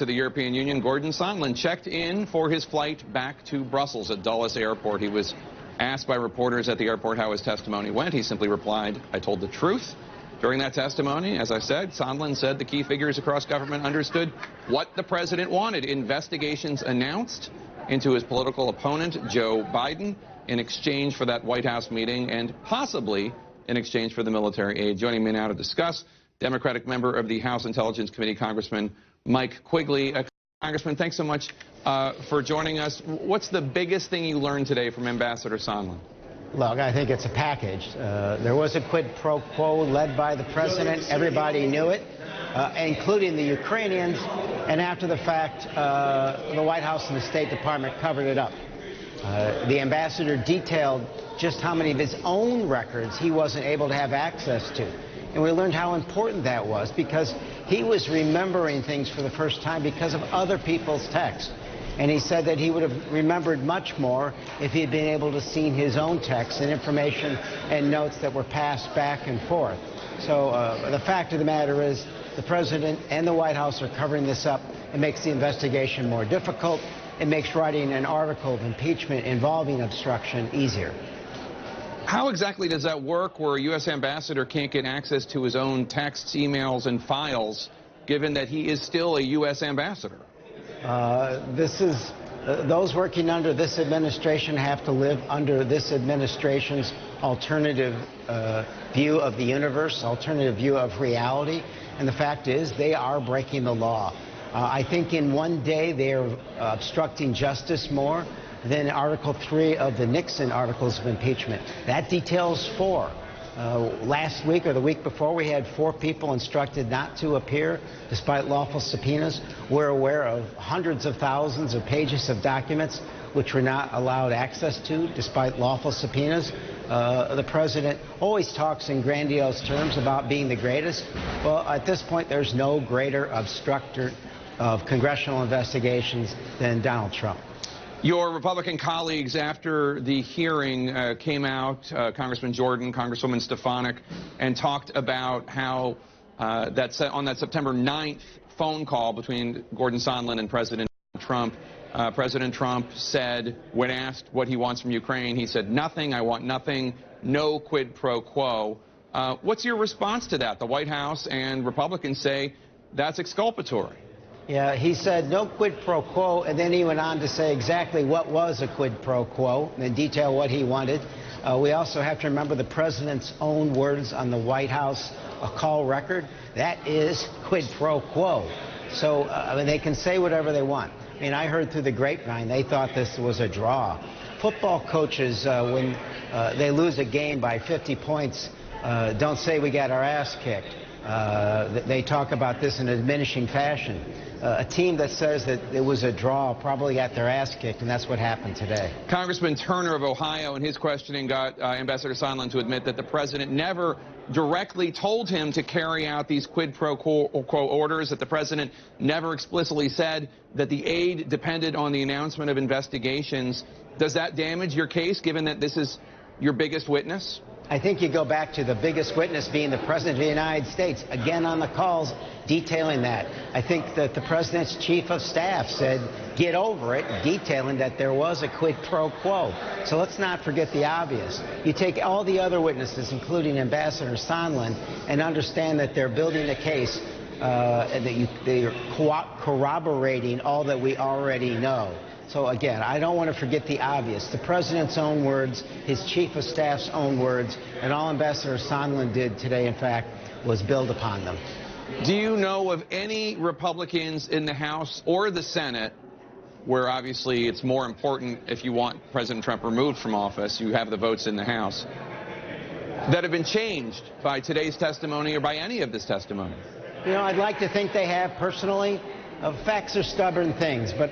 To the European Union, Gordon Sondland checked in for his flight back to Brussels at Dulles Airport. He was asked by reporters at the airport how his testimony went. He simply replied, "I told the truth." During that testimony, as I said, Sondland said the key figures across government understood what the president wanted. Investigations announced into his political opponent, Joe Biden, in exchange for that White House meeting and possibly in exchange for the military aid. Joining me now to discuss, Democratic member of the House Intelligence Committee, Congressman Mike Quigley. Congressman, thanks so much for joining us. What's the biggest thing you learned today from Ambassador Sondland? Look, I think it's a package. There was a quid pro quo led by the president. Everybody knew it, including the Ukrainians. And after the fact, the White House and the State Department covered it up. The ambassador detailed just how many of his own records he wasn't able to have access to. And we learned how important that was because he was remembering things for the first time because of other people's texts. And he said that he would have remembered much more if he had been able to see his own texts and information and notes that were passed back and forth. So the fact of the matter is the president and the White House are covering this up. It makes the investigation more difficult. It makes writing an article of impeachment involving obstruction easier. How exactly does that work where a U.S. ambassador can't get access to his own texts, emails, and files, given that he is still a U.S. ambassador? Those working under this administration have to live under this administration's alternative view of the universe, alternative view of reality. And the fact is, they are breaking the law. I think in one day they are obstructing justice more than Article 3 of the Nixon Articles of Impeachment. That details 4. Last week or the week before, we had 4 people instructed not to appear despite lawful subpoenas. We're aware of hundreds of thousands of pages of documents which were not allowed access to despite lawful subpoenas. The president always talks in grandiose terms about being the greatest. Well, at this point, there's no greater obstructor of congressional investigations than Donald Trump. Your Republican colleagues, after the hearing, came out, Congressman Jordan, Congresswoman Stefanik, and talked about how on that September 9th phone call between Gordon Sondland and President Trump, President Trump said, when asked what he wants from Ukraine, he said, "Nothing, I want nothing, no quid pro quo." What's your response to that? The White House and Republicans say that's exculpatory. Yeah, he said no quid pro quo, and then he went on to say exactly what was a quid pro quo and detail what he wanted. We also have to remember the president's own words on the White House call record. That is quid pro quo. So I mean, they can say whatever they want. I mean, I heard through the grapevine they thought this was a draw. Football coaches, when they lose a game by 50 points, don't say we got our ass kicked. They talk about this in a diminishing fashion. A team that says that it was a draw probably got their ass kicked, and that's what happened today. Congressman Turner of Ohio, in his questioning, got Ambassador Sondland to admit that the president never directly told him to carry out these quid pro quo orders, that the president never explicitly said that the aid depended on the announcement of investigations. Does that damage your case, given that this is your biggest witness? I think you go back to the biggest witness being the President of the United States, again on the calls, detailing that. I think that the President's Chief of Staff said, get over it, detailing that there was a quid pro quo. So let's not forget the obvious. You take all the other witnesses, including Ambassador Sondland, and understand that they're building a case and that they're corroborating all that we already know. So again, I don't want to forget the obvious. The president's own words, his chief of staff's own words, and all Ambassador Sondland did today, in fact, was build upon them. Do you know of any Republicans in the House or the Senate, where obviously it's more important if you want President Trump removed from office, you have the votes in the House, that have been changed by today's testimony or by any of this testimony? You know, I'd like to think they have personally. Facts are stubborn things, but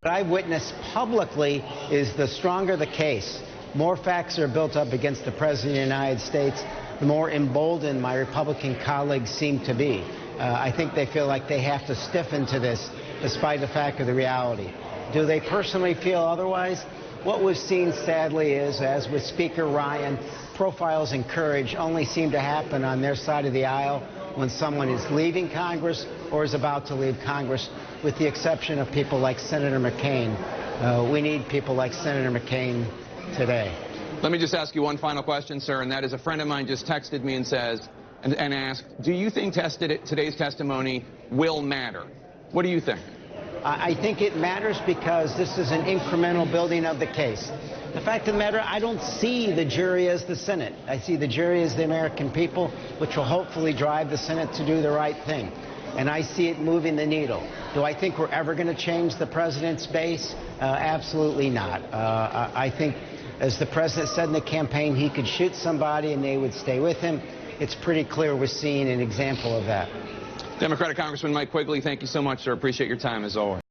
what I've witnessed publicly is the stronger the case, more facts are built up against the President of the United States, the more emboldened my Republican colleagues seem to be. I think they feel like they have to stiffen to this, despite the fact of the reality. Do they personally feel otherwise? What we've seen, sadly, is, as with Speaker Ryan, profiles in courage only seem to happen on their side of the aisle when someone is leaving Congress or is about to leave Congress. with the exception of people like Senator McCain. We need people like Senator McCain today. Let me just ask you one final question, sir, and that is a friend of mine just texted me and says, and asked, do you think today's testimony will matter? What do you think? I think it matters because this is an incremental building of the case. The fact of the matter, I don't see the jury as the Senate. I see the jury as the American people, which will hopefully drive the Senate to do the right thing. And I see it moving the needle. Do I think we're ever going to change the president's base? Absolutely not. I think, as the president said in the campaign, he could shoot somebody and they would stay with him. It's pretty clear we're seeing an example of that. Democratic Congressman Mike Quigley, thank you so much, sir. Appreciate your time, as always.